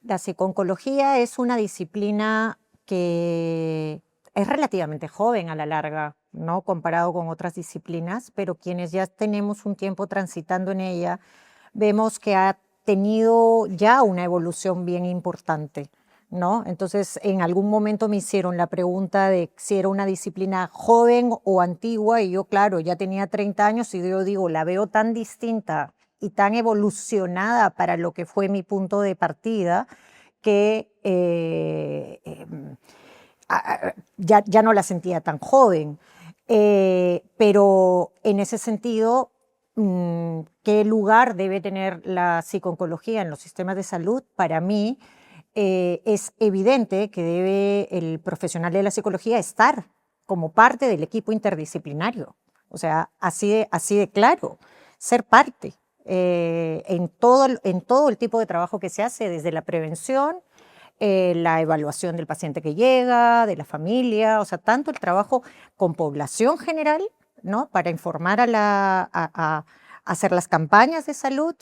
La psicooncología es una disciplina que es relativamente joven a la larga, ¿no? Comparado con otras disciplinas, pero quienes ya tenemos un tiempo transitando en ella, vemos que ha tenido ya una evolución bien importante, ¿no? Entonces, en algún momento me hicieron la pregunta de si era una disciplina joven o antigua, y yo, claro, ya tenía 30 años y yo digo, la veo tan distinta y tan evolucionada para lo que fue mi punto de partida, que ya no la sentía tan joven. Pero en ese sentido, ¿qué lugar debe tener la psicooncología en los sistemas de salud? Para mí es evidente que debe el profesional de la psicología estar como parte del equipo interdisciplinario. O sea, así de claro, ser parte en todo el tipo de trabajo que se hace, desde la prevención, la evaluación del paciente que llega, de la familia, o sea, tanto el trabajo con población general, ¿no? Para informar a hacer las campañas de salud,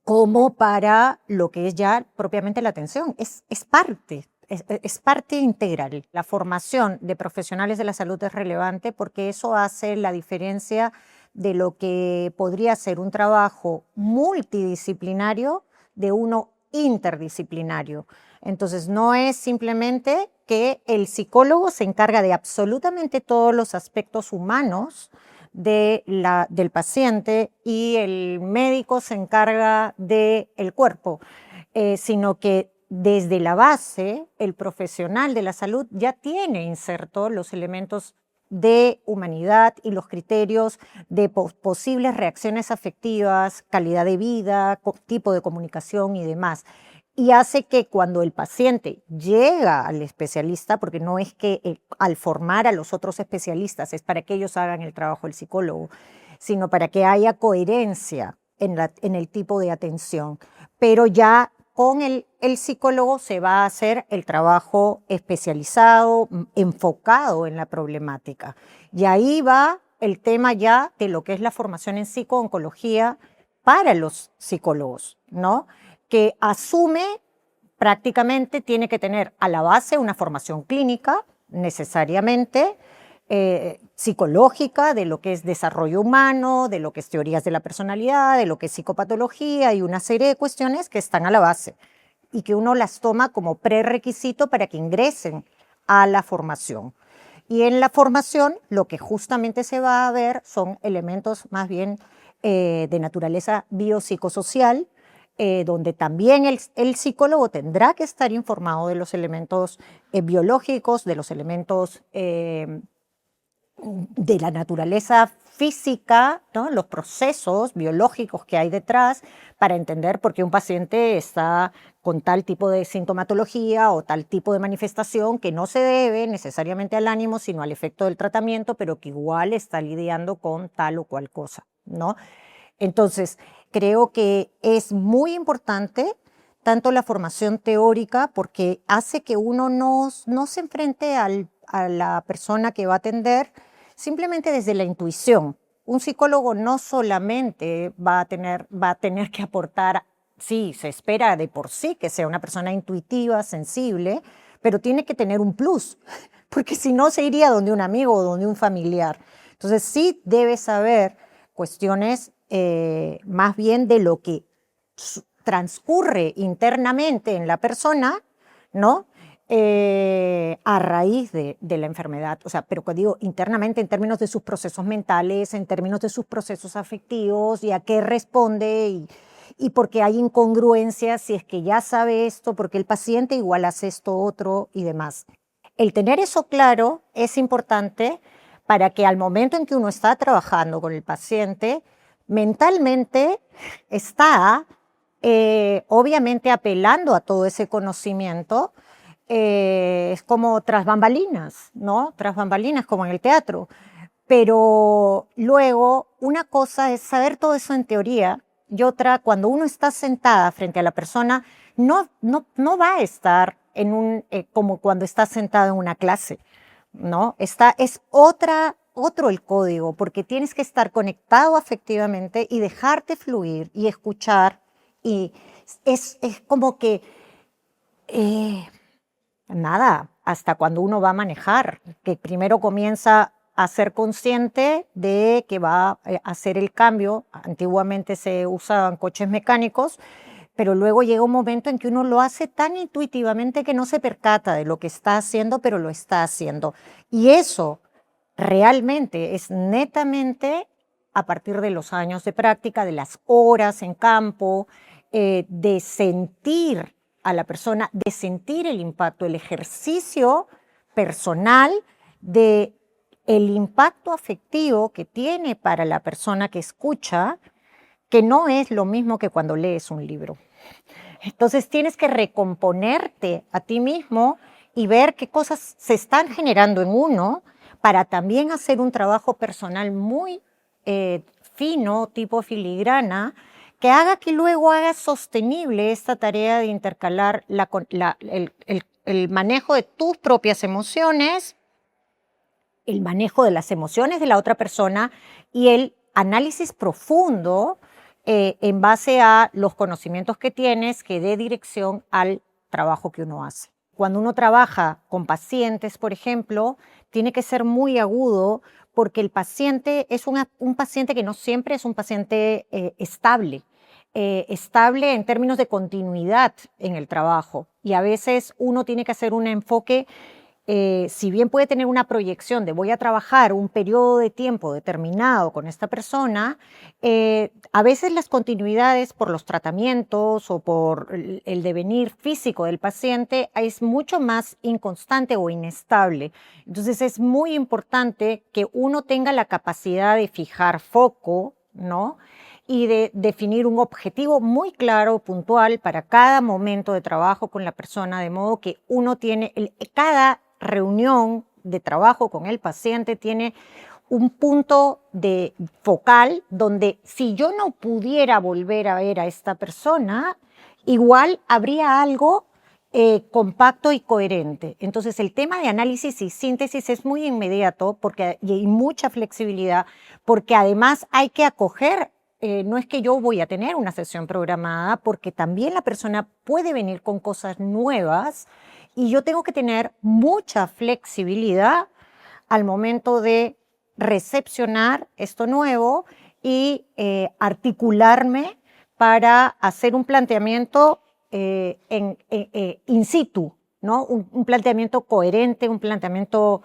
como para lo que es ya propiamente la atención. Es parte. Es parte integral. La formación de profesionales de la salud es relevante porque eso hace la diferencia de lo que podría ser un trabajo multidisciplinario de uno interdisciplinario. Entonces, no es simplemente que el psicólogo se encarga de absolutamente todos los aspectos humanos del paciente y el médico se encarga del cuerpo, sino que desde la base el profesional de la salud ya tiene insertos los elementos de humanidad y los criterios de posibles reacciones afectivas, calidad de vida, tipo de comunicación y demás. Y hace que cuando el paciente llega al especialista, porque no es que al formar a los otros especialistas es para que ellos hagan el trabajo del psicólogo, sino para que haya coherencia en el tipo de atención. Pero ya con el psicólogo se va a hacer el trabajo especializado, enfocado en la problemática. Y ahí va el tema ya de lo que es la formación en psicooncología para los psicólogos, ¿no? Que asume prácticamente tiene que tener a la base una formación clínica, necesariamente, psicológica, de lo que es desarrollo humano, de lo que es teorías de la personalidad, de lo que es psicopatología y una serie de cuestiones que están a la base y que uno las toma como prerequisito para que ingresen a la formación. Y en la formación lo que justamente se va a ver son elementos más bien de naturaleza biopsicosocial, donde también el psicólogo tendrá que estar informado de los elementos biológicos, de los elementos de la naturaleza física, ¿no? Los procesos biológicos que hay detrás para entender por qué un paciente está con tal tipo de sintomatología o tal tipo de manifestación que no se debe necesariamente al ánimo, sino al efecto del tratamiento, pero que igual está lidiando con tal o cual cosa, ¿no? Entonces, creo que es muy importante tanto la formación teórica porque hace que uno no se enfrente a la persona que va a atender simplemente desde la intuición. Un psicólogo no solamente va a tener que aportar, sí, se espera de por sí que sea una persona intuitiva, sensible, pero tiene que tener un plus, porque si no se iría donde un amigo o donde un familiar. Entonces sí debe saber cuestiones más bien de lo que transcurre internamente en la persona, ¿no? A raíz de la enfermedad, o sea, pero que digo internamente en términos de sus procesos mentales, en términos de sus procesos afectivos y a qué responde y porque hay incongruencias, si es que ya sabe esto, porque el paciente igual hace esto otro y demás. El tener eso claro es importante para que al momento en que uno está trabajando con el paciente, mentalmente está obviamente apelando a todo ese conocimiento, es como tras bambalinas, ¿no? Tras bambalinas, como en el teatro. Pero luego, una cosa es saber todo eso en teoría y otra, cuando uno está sentada frente a la persona, no va a estar como cuando está sentada en una clase, ¿no? Es otro el código, porque tienes que estar conectado afectivamente y dejarte fluir y escuchar y, es como que, eh, nada, hasta cuando uno va a manejar, que primero comienza a ser consciente de que va a hacer el cambio. Antiguamente se usaban coches mecánicos, pero luego llega un momento en que uno lo hace tan intuitivamente que no se percata de lo que está haciendo, pero lo está haciendo. Y eso realmente es netamente a partir de los años de práctica, de las horas en campo, de sentir a la persona, de sentir el impacto, el ejercicio personal de el impacto afectivo que tiene para la persona que escucha, que no es lo mismo que cuando lees un libro. Entonces tienes que recomponerte a ti mismo y ver qué cosas se están generando en uno para también hacer un trabajo personal muy fino, tipo filigrana, que haga que luego hagas sostenible esta tarea de intercalar el manejo de tus propias emociones, el manejo de las emociones de la otra persona y el análisis profundo en base a los conocimientos que tienes que dé dirección al trabajo que uno hace. Cuando uno trabaja con pacientes, por ejemplo, tiene que ser muy agudo porque el paciente es un paciente que no siempre es un paciente estable. Estable en términos de continuidad en el trabajo. Y a veces uno tiene que hacer un enfoque si bien puede tener una proyección de voy a trabajar un periodo de tiempo determinado con esta persona, a veces las continuidades por los tratamientos o por el devenir físico del paciente es mucho más inconstante o inestable. Entonces es muy importante que uno tenga la capacidad de fijar foco, ¿no? Y de definir un objetivo muy claro, puntual para cada momento de trabajo con la persona, de modo que uno tiene, cada reunión de trabajo con el paciente tiene un punto de focal donde si yo no pudiera volver a ver a esta persona, igual habría algo compacto y coherente. Entonces el tema de análisis y síntesis es muy inmediato porque hay mucha flexibilidad, porque además hay que acoger. No es que yo voy a tener una sesión programada, porque también la persona puede venir con cosas nuevas y yo tengo que tener mucha flexibilidad al momento de recepcionar esto nuevo y articularme para hacer un planteamiento in situ, ¿no? Un planteamiento coherente, un planteamiento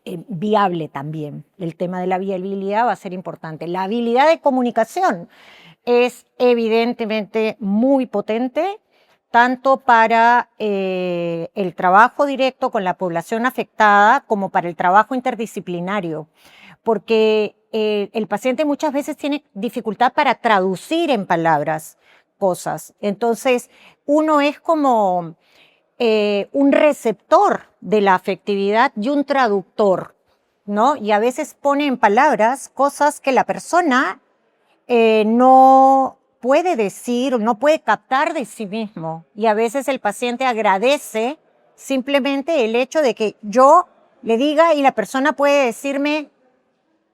viable también. El tema de la viabilidad va a ser importante. La habilidad de comunicación es evidentemente muy potente, tanto para el trabajo directo con la población afectada como para el trabajo interdisciplinario, porque el paciente muchas veces tiene dificultad para traducir en palabras cosas. Entonces, uno es como un receptor de la afectividad y un traductor, ¿no? Y a veces pone en palabras cosas que la persona no puede decir o no puede captar de sí mismo. Y a veces el paciente agradece simplemente el hecho de que yo le diga y la persona puede decirme,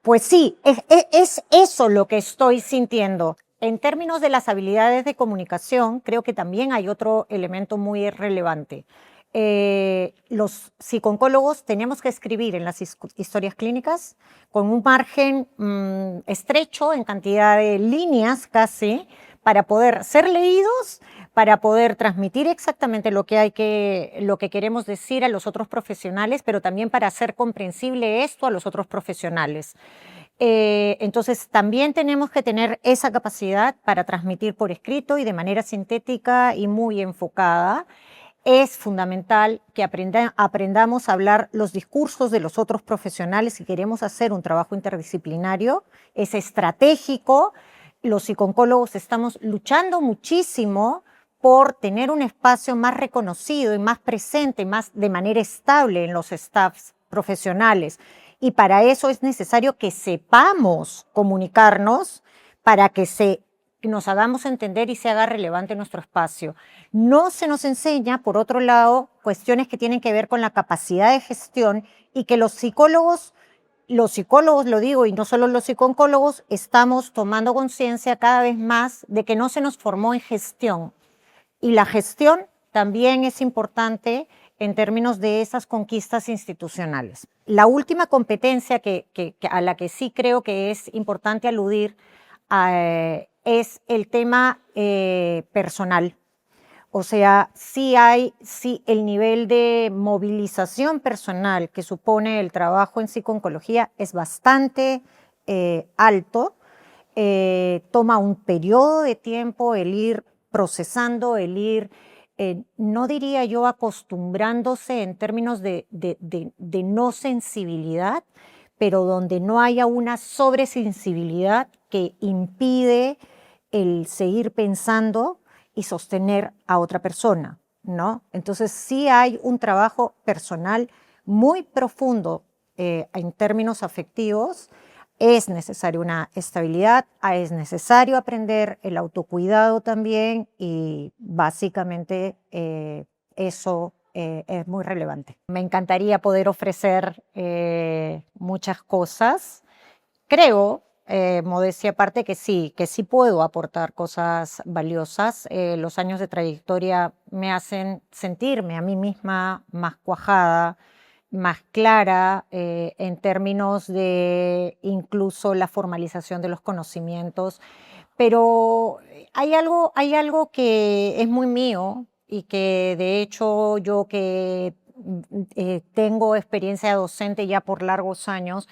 pues sí, es eso lo que estoy sintiendo. En términos de las habilidades de comunicación, creo que también hay otro elemento muy relevante. Los psicooncólogos tenemos que escribir en las historias clínicas con un margen estrecho en cantidad de líneas casi para poder ser leídos, para poder transmitir exactamente lo que queremos decir a los otros profesionales, pero también para hacer comprensible esto a los otros profesionales. Entonces, también tenemos que tener esa capacidad para transmitir por escrito y de manera sintética y muy enfocada. Es fundamental que aprendamos a hablar los discursos de los otros profesionales si queremos hacer un trabajo interdisciplinario. Es estratégico. Los psicooncólogos estamos luchando muchísimo por tener un espacio más reconocido y más presente, más de manera estable en los staffs profesionales. Y para eso es necesario que sepamos comunicarnos para que nos hagamos entender y se haga relevante nuestro espacio. No se nos enseña, por otro lado, cuestiones que tienen que ver con la capacidad de gestión y que los psicólogos los psicólogos, lo digo, y no solo los psicólogos, estamos tomando conciencia cada vez más de que no se nos formó en gestión. Y la gestión también es importante en términos de esas conquistas institucionales. La última competencia a la que sí creo que es importante aludir es el tema personal. O sea, sí el nivel de movilización personal que supone el trabajo en psico-oncología es bastante alto. Toma un periodo de tiempo el ir procesando, el ir, no diría yo acostumbrándose en términos de no sensibilidad, pero donde no haya una sobresensibilidad que impide el seguir pensando y sostener a otra persona, ¿no? Entonces sí hay un trabajo personal muy profundo en términos afectivos. Es necesaria una estabilidad, es necesario aprender el autocuidado también y básicamente eso es muy relevante. Me encantaría poder ofrecer muchas cosas. Creo, modestia aparte, que sí puedo aportar cosas valiosas. Los años de trayectoria me hacen sentirme a mí misma más cuajada, más clara en términos de incluso la formalización de los conocimientos, pero hay algo que es muy mío y que de hecho yo que tengo experiencia docente ya por largos años,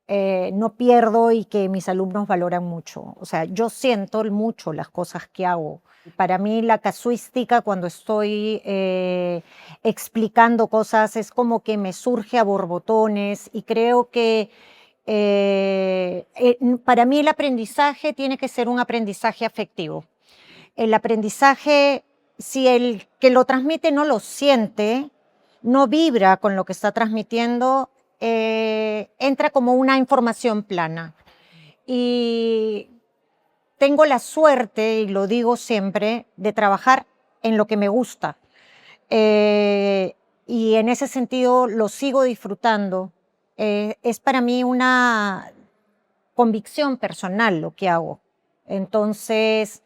no pierdo y que mis alumnos valoran mucho. O sea, yo siento mucho las cosas que hago. Para mí la casuística cuando estoy explicando cosas es como que me surge a borbotones y creo que para mí el aprendizaje tiene que ser un aprendizaje afectivo. El aprendizaje, si el que lo transmite no lo siente, no vibra con lo que está transmitiendo, entra como una información plana. Y tengo la suerte, y lo digo siempre, de trabajar en lo que me gusta. Y en ese sentido lo sigo disfrutando. Es para mí una convicción personal lo que hago. Entonces,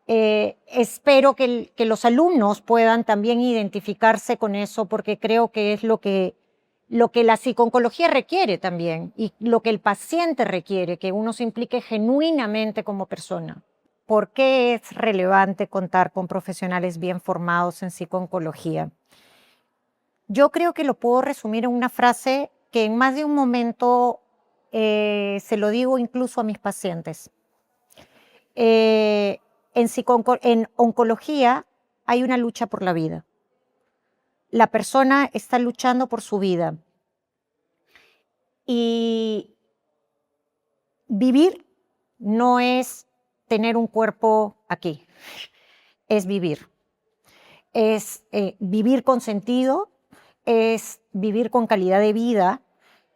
espero que los alumnos puedan también identificarse con eso porque creo que es lo que la psico-oncología requiere también y lo que el paciente requiere, que uno se implique genuinamente como persona. ¿Por qué es relevante contar con profesionales bien formados en psico-oncología? Yo creo que lo puedo resumir en una frase que en más de un momento se lo digo incluso a mis pacientes. En oncología hay una lucha por la vida. La persona está luchando por su vida. Y vivir no es tener un cuerpo aquí, es vivir. Es vivir con sentido, es vivir con calidad de vida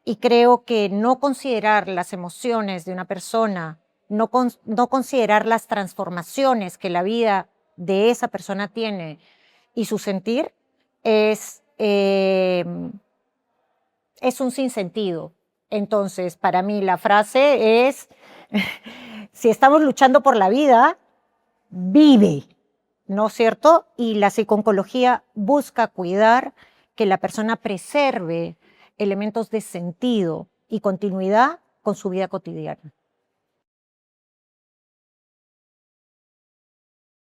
y creo que no considerar las emociones de una persona, no considerar las transformaciones que la vida de esa persona tiene y su sentir es un sinsentido. Entonces, para mí la frase es, si estamos luchando por la vida, vive, ¿no es cierto? Y la psico-oncología busca cuidar que la persona preserve elementos de sentido y continuidad con su vida cotidiana.